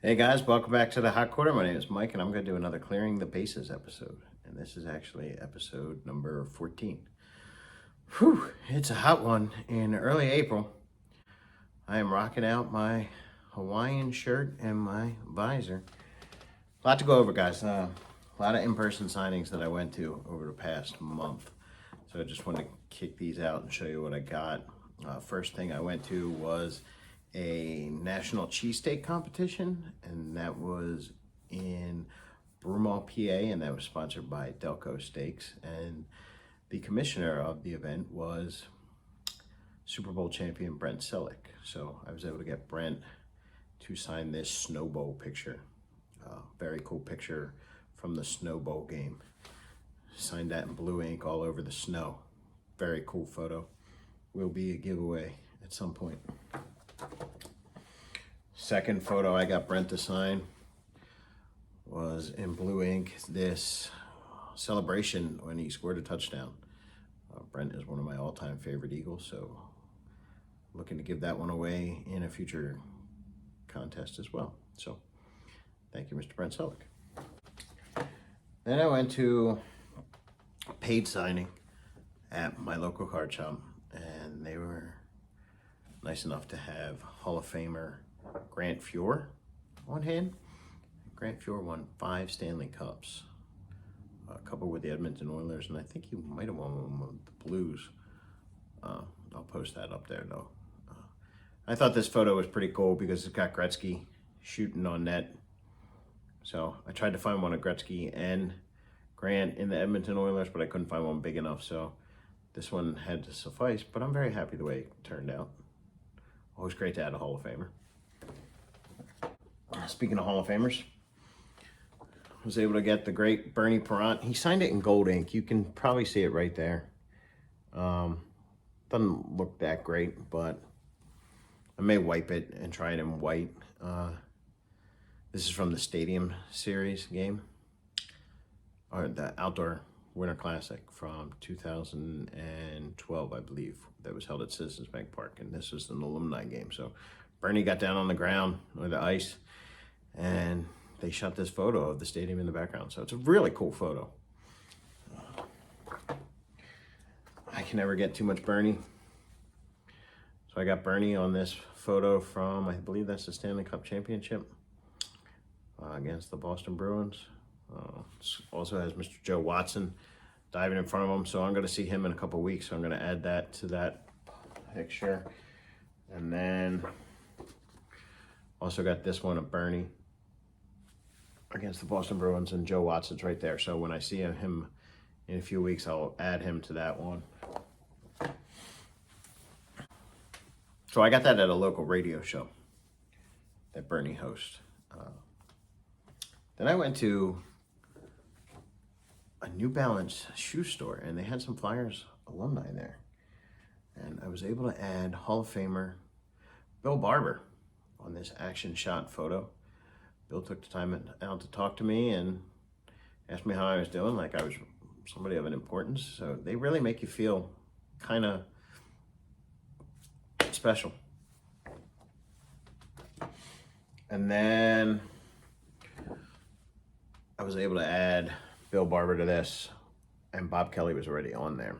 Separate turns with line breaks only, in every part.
Hey guys, welcome back to the Hot Quarter. My name is Mike and I'm going to do another Clearing the Bases episode. And this is actually episode number 14. Whew, it's a hot one. In early April, I am rocking out my Hawaiian shirt and my visor. A lot to go over, guys. A lot of in-person signings that I went to over the past month. So I just want to kick these out and show you what I got. First thing I went to was a national cheesesteak competition, and that was in Broomall, PA, and that was sponsored by Delco Steaks. And the commissioner of the event was Super Bowl champion Brent Selleck. So I was able to get Brent to sign this Snow Bowl picture. Very cool picture from the Snow Bowl game. Signed that in blue ink all over the snow. Very cool photo. Will be a giveaway at some point. Second photo I got Brent to sign was in blue ink, this celebration when he scored a touchdown. Brent is one of my all-time favorite Eagles, so looking to give that one away in a future contest as well. So thank you, Mr. Brent Selleck. Then I went to a paid signing at my local card shop, and they were nice enough to have Hall of Famer Grant Fuhr on hand. Grant Fuhr won 5 Stanley Cups, a couple with the Edmonton Oilers, and I think he might have won one with the Blues. I'll post that up there though. I thought this photo was pretty cool because it's got Gretzky shooting on net. So I tried to find one of Gretzky and Grant in the Edmonton Oilers, but I couldn't find one big enough, so this one had to suffice, but I'm very happy the way it turned out. Always great to add a Hall of Famer. Speaking of Hall of Famers, I was able to get the great Bernie Parent. He signed it in gold ink. You can probably see it right there. Doesn't look that great, but I may wipe it and try it in white. This is from the Stadium Series game, or the Outdoor Winter Classic from 2012, I believe, that was held at Citizens Bank Park, and this was an alumni game. So Bernie got down on the ground or the ice, and they shot this photo of the stadium in the background. So it's a really cool photo. I can never get too much Bernie. So I got Bernie on this photo from, I believe that's the Stanley Cup Championship against the Boston Bruins. Also has Mr. Joe Watson diving in front of him, so I'm going to see him in a couple weeks, so I'm going to add that to that picture. And then also got this one of Bernie against the Boston Bruins, and Joe Watson's right there, so when I see him in a few weeks, I'll add him to that one. So I got that at a local radio show that Bernie hosts. Then I went to a New Balance shoe store, and they had some Flyers alumni there. And I was able to add Hall of Famer Bill Barber on this action shot photo. Bill took the time out to talk to me and asked me how I was doing, like I was somebody of an importance. So they really make you feel kind of special. And then I was able to add Bill Barber to this, and Bob Kelly was already on there.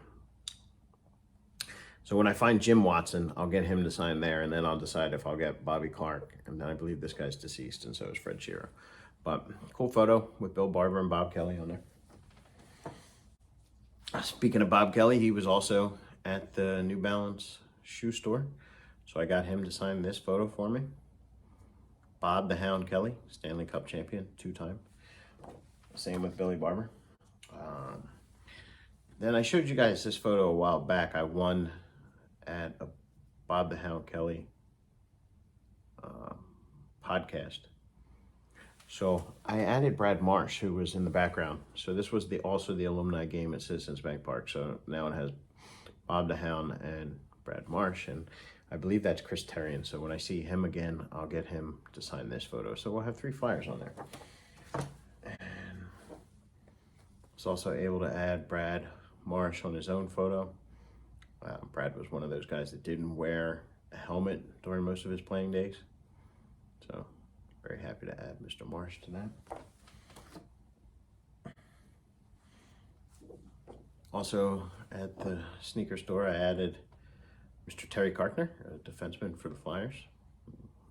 So when I find Jim Watson, I'll get him to sign there, and then I'll decide if I'll get Bobby Clark, and then I believe this guy's deceased, and so is Fred Shearer. But cool photo with Bill Barber and Bob Kelly on there. Speaking of Bob Kelly, he was also at the New Balance shoe store, so I got him to sign this photo for me. Bob the Hound Kelly, Stanley Cup champion, 2-time. Same with Billy Barber. Then I showed you guys this photo a while back. I won at a Bob the Hound Kelly podcast. So I added Brad Marsh, who was in the background. So this was also the alumni game at Citizens Bank Park. So now it has Bob the Hound and Brad Marsh, and I believe that's Chris Terrian. So when I see him again, I'll get him to sign this photo. So we'll have 3 Flyers on there. And was also able to add Brad Marsh on his own photo. Brad was one of those guys that didn't wear a helmet during most of his playing days. So very happy to add Mr. Marsh to that. Also, at the sneaker store, I added Mr. Terry Carkner, a defenseman for the Flyers.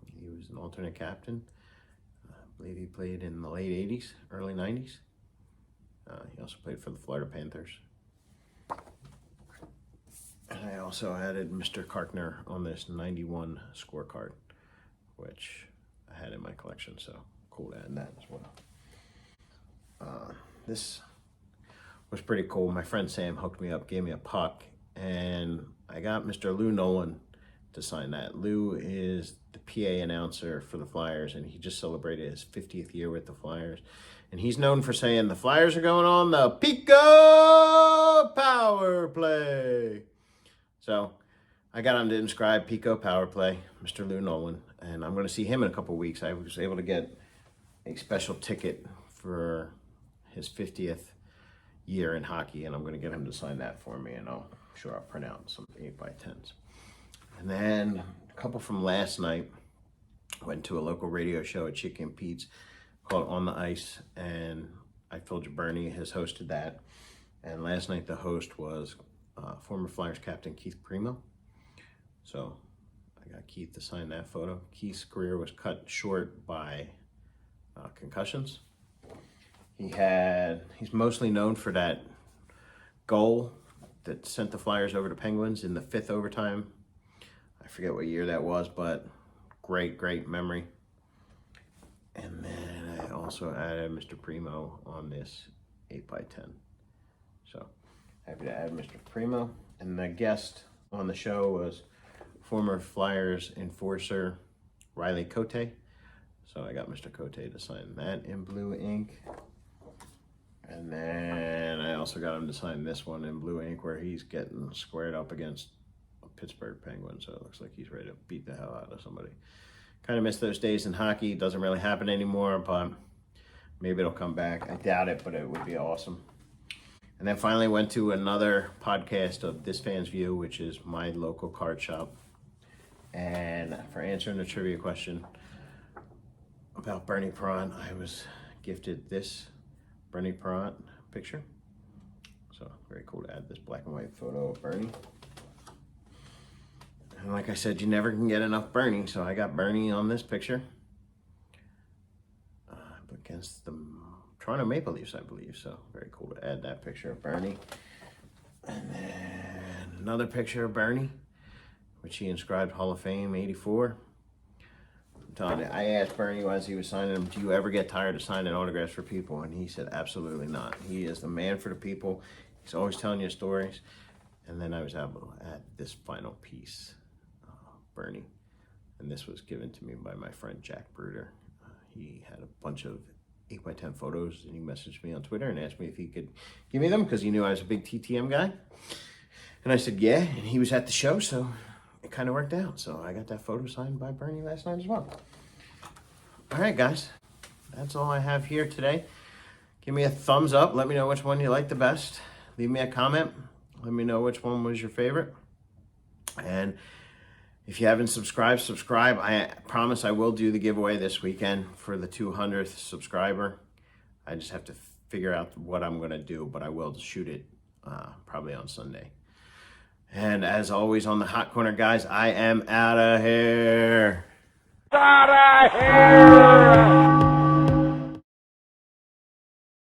He was an alternate captain. I believe he played in the late 80s, early 90s. He also played for the Florida Panthers. And I also added Mr. Carkner on this 91 scorecard, which I had in my collection, so cool to add that as well. This was pretty cool. My friend Sam hooked me up, gave me a puck, and I got Mr. Lou Nolan to sign that. Lou is the PA announcer for the Flyers, and he just celebrated his 50th year with the Flyers. And he's known for saying, the Flyers are going on the Pico Power Play. So I got him to inscribe Pico Power Play, Mr. Lou Nolan, and I'm going to see him in a couple weeks. I was able to get a special ticket for his 50th year in hockey, and I'm going to get him to sign that for me, and I'll print out some 8x10s. And then a couple from last night, went to a local radio show at Chicken Pete's called On the Ice, and I told you Bernie has hosted that. And last night the host was former Flyers captain Keith Primo. So I got Keith to sign that photo. Keith's career was cut short by concussions. He's mostly known for that goal that sent the Flyers over to Penguins in the 5th overtime. I forget what year that was, but great memory. And then I also added Mr. Primo on this 8x10. So happy to add Mr. Primo. And the guest on the show was former Flyers enforcer Riley Cote. So I got Mr. Cote to sign that in blue ink. And then I also got him to sign this one in blue ink where he's getting squared up against a Pittsburgh Penguin. So it looks like he's ready to beat the hell out of somebody. Kind of miss those days in hockey. It doesn't really happen anymore, but maybe it'll come back. I doubt it, but it would be awesome. And then finally went to another podcast of This Fan's View, which is my local card shop. And for answering the trivia question about Bernie Perrant, I was gifted this Bernie Perrant picture. So very cool to add this black and white photo of Bernie. And like I said, you never can get enough Bernie, so I got Bernie on this picture. Against the Toronto Maple Leafs, I believe. So very cool to add that picture of Bernie. And then another picture of Bernie, which he inscribed Hall of Fame 84. I'm telling you, I asked Bernie as he was signing them, do you ever get tired of signing autographs for people? And he said, absolutely not. He is the man for the people. He's always telling you stories. And then I was able to add this final piece, Bernie. And this was given to me by my friend Jack Bruder. He had a bunch of 8x10 photos, and he messaged me on Twitter and asked me if he could give me them because he knew I was a big TTM guy. And I said, yeah, and he was at the show, so it kind of worked out. So I got that photo signed by Bernie last night as well. All right, guys, that's all I have here today. Give me a thumbs up. Let me know which one you like the best. Leave me a comment. Let me know which one was your favorite. And if you haven't subscribed, subscribe. I promise I will do the giveaway this weekend for the 200th subscriber. I just have to figure out what I'm going to do, but I will shoot it probably on Sunday. And as always on the Hot Corner, guys, I am out of here. Out of here!